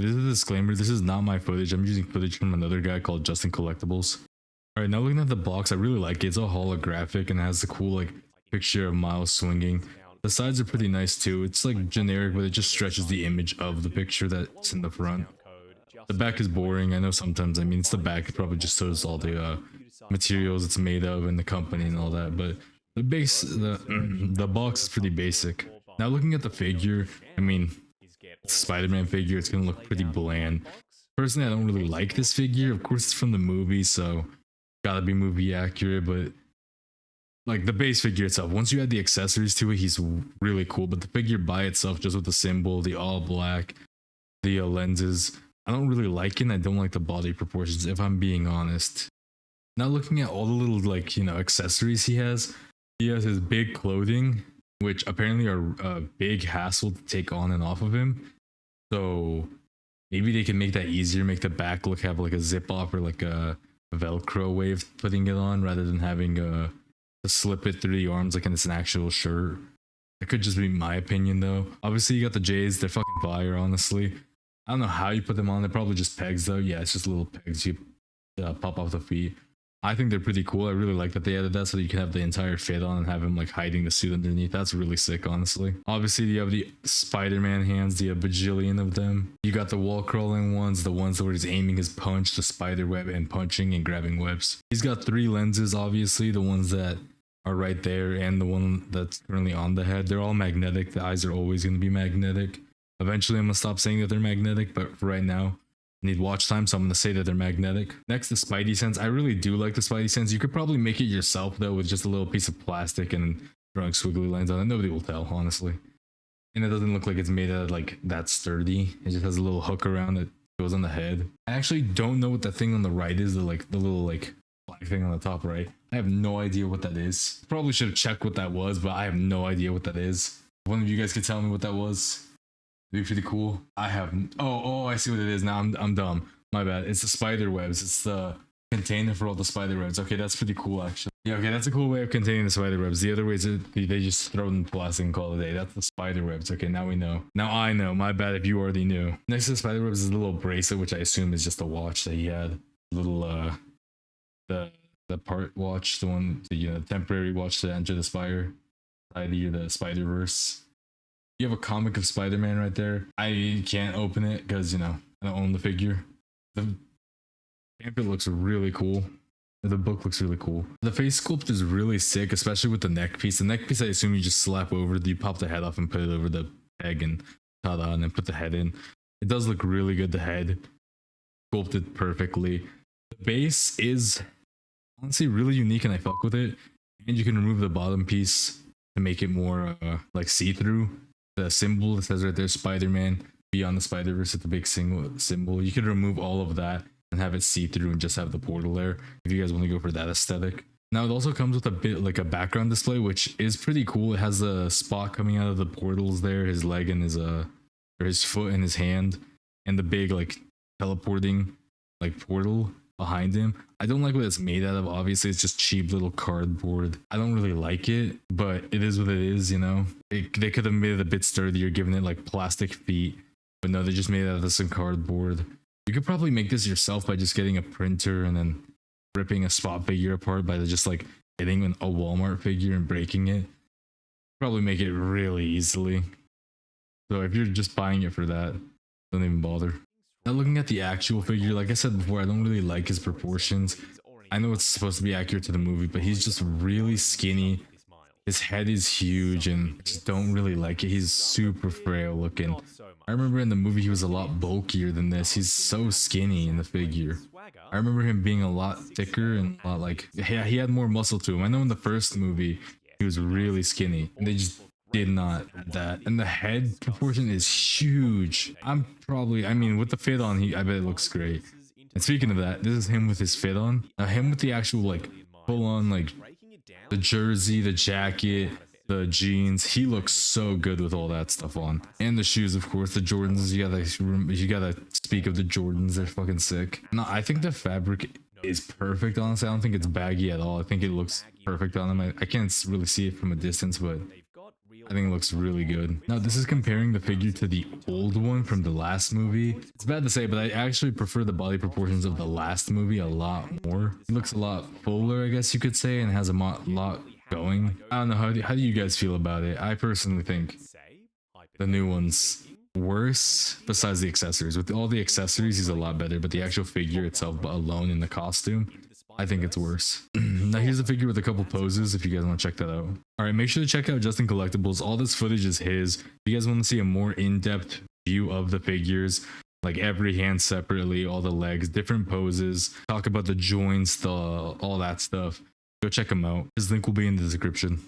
This is a disclaimer. This is not my footage. I'm using footage from another guy called Justin Collectibles. All right, now looking at the box, I really like it. It's all holographic and has a cool like picture of Miles swinging. The sides are pretty nice too. It's like generic, but it just stretches the image of the picture that's in the front. The back is boring. I know sometimes. I mean, it's the back. It probably just shows all the materials it's made of and the company and all that. But the box is pretty basic. Now looking at the figure, I mean, it's a Spider-Man figure. It's gonna look pretty bland. Personally, I don't really like this figure. Of course, it's from the movie, so gotta be movie accurate. But like the base figure itself, once you add the accessories to it, he's really cool. But the figure by itself, just with the symbol, the all black, the lenses, I don't really like it. And I don't like the body proportions, if I'm being honest. Now looking at all the little like, you know, accessories he has his big clothing, which apparently are a big hassle to take on and off of him. So maybe they can make that easier, make the back look have like a zip off or like a Velcro way of putting it on rather than having to slip it through the arms like it's an actual shirt. It could just be my opinion though. Obviously you got the J's, they're fucking fire, honestly. I don't know how you put them on. They're probably just pegs though. Yeah, it's just little pegs you pop off the feet. I think they're pretty cool. I really like that they added that so that you can have the entire fit on and have him like hiding the suit underneath. That's really sick, honestly. Obviously, you have the Spider-Man hands, the bajillion of them. You got the wall crawling ones, the ones where he's aiming his punch, the spider web, and punching and grabbing webs. He's got 3 lenses, obviously, the ones that are right there and the one that's currently on the head. They're all magnetic. The eyes are always going to be magnetic. Eventually, I'm going to stop saying that they're magnetic, but for right now, need watch time, so I'm gonna say that they're magnetic. Next, the Spidey sense. I really do like the Spidey sense. You could probably make it yourself though with just a little piece of plastic and drawing squiggly lines on it. Nobody will tell, honestly. And it doesn't look like it's made out of like that sturdy. It just has a little hook around that goes on the head. I actually don't know what that thing on the right is. The little like black thing on the top right. I have no idea what that is. Probably should have checked what that was, but I have no idea what that is. If one of you guys could tell me what that was, be pretty cool. I have I see what it is now. I'm dumb. My bad. It's the spider webs. It's the container for all the spider webs. Okay, that's pretty cool actually. Yeah, okay, that's a cool way of containing the spider webs. The other way is they just throw them in plastic and call it a day. That's the spider webs. Okay, now we know. Now I know. My bad if you already knew. Next to the spider webs is a little bracelet, which I assume is just a watch that he had. Little the part watch, the one, the temporary watch to enter the spider ID or the Spiderverse. You have a comic of Spider-Man right there. I can't open it because, I don't own the figure. The pamphlet looks really cool. The book looks really cool. The face sculpt is really sick, especially with the neck piece. The neck piece, I assume you just slap over, you pop the head off and put it over the peg and ta-da, and then put the head in. It does look really good, the head. Sculpted perfectly. The base is honestly really unique and I fuck with it. And you can remove the bottom piece to make it more like see-through. The symbol that says right there, Spider-Man, Beyond the Spider-Verse, it's a big symbol. You could remove all of that and have it see-through and just have the portal there if you guys want to go for that aesthetic. Now it also comes with a bit like a background display, which is pretty cool. It has a spot coming out of the portals there, his leg and his foot and his hand, and the big like teleporting like portal behind him. I don't like what it's made out of. Obviously, it's just cheap little cardboard. I don't really like it, but it is what it is, they could have made it a bit sturdier, giving it like plastic feet, but no, they just made it out of some cardboard. You could probably make this yourself by just getting a printer and then ripping a spot figure apart by just like hitting a Walmart figure and breaking it. Probably make it really easily. So if you're just buying it for that, don't even bother. Now looking at the actual figure, like I said before, I don't really like his proportions. I know it's supposed to be accurate to the movie, but he's just really skinny. His head is huge and I just don't really like it. He's super frail looking. I remember in the movie he was a lot bulkier than this. He's so skinny in the figure. I remember him being a lot thicker and a lot like, yeah, he had more muscle to him. I know in the first movie he was really skinny and they just did not add that. And the head proportion is huge. I mean, with the fit on, I bet it looks great. And speaking of that, this is him with his fit on. Now him with the actual like full on like the jersey, the jacket, the jeans. He looks so good with all that stuff on. And the shoes, of course, the Jordans. You gotta speak of the Jordans. They're fucking sick. No, I think the fabric is perfect, honestly. I don't think it's baggy at all. I think it looks perfect on him. I can't really see it from a distance, but I think it looks really good. Now this is comparing the figure to the old one from the last movie. It's bad to say, but I actually prefer the body proportions of the last movie a lot more. It looks a lot fuller, I guess you could say, and has a lot going. I don't know, how do you guys feel about it? I personally think the new one's worse, besides the accessories. With all the accessories, he's a lot better, but the actual figure itself alone in the costume, I think it's worse. Now here's a figure with a couple poses if you guys want to check that out. All right, make sure to check out Justin Collectibles. All this footage is his. If you guys want to see a more in-depth view of the figures, like every hand separately, all the legs, different poses, talk about the joints, all that stuff, go check him out. His link will be in the description.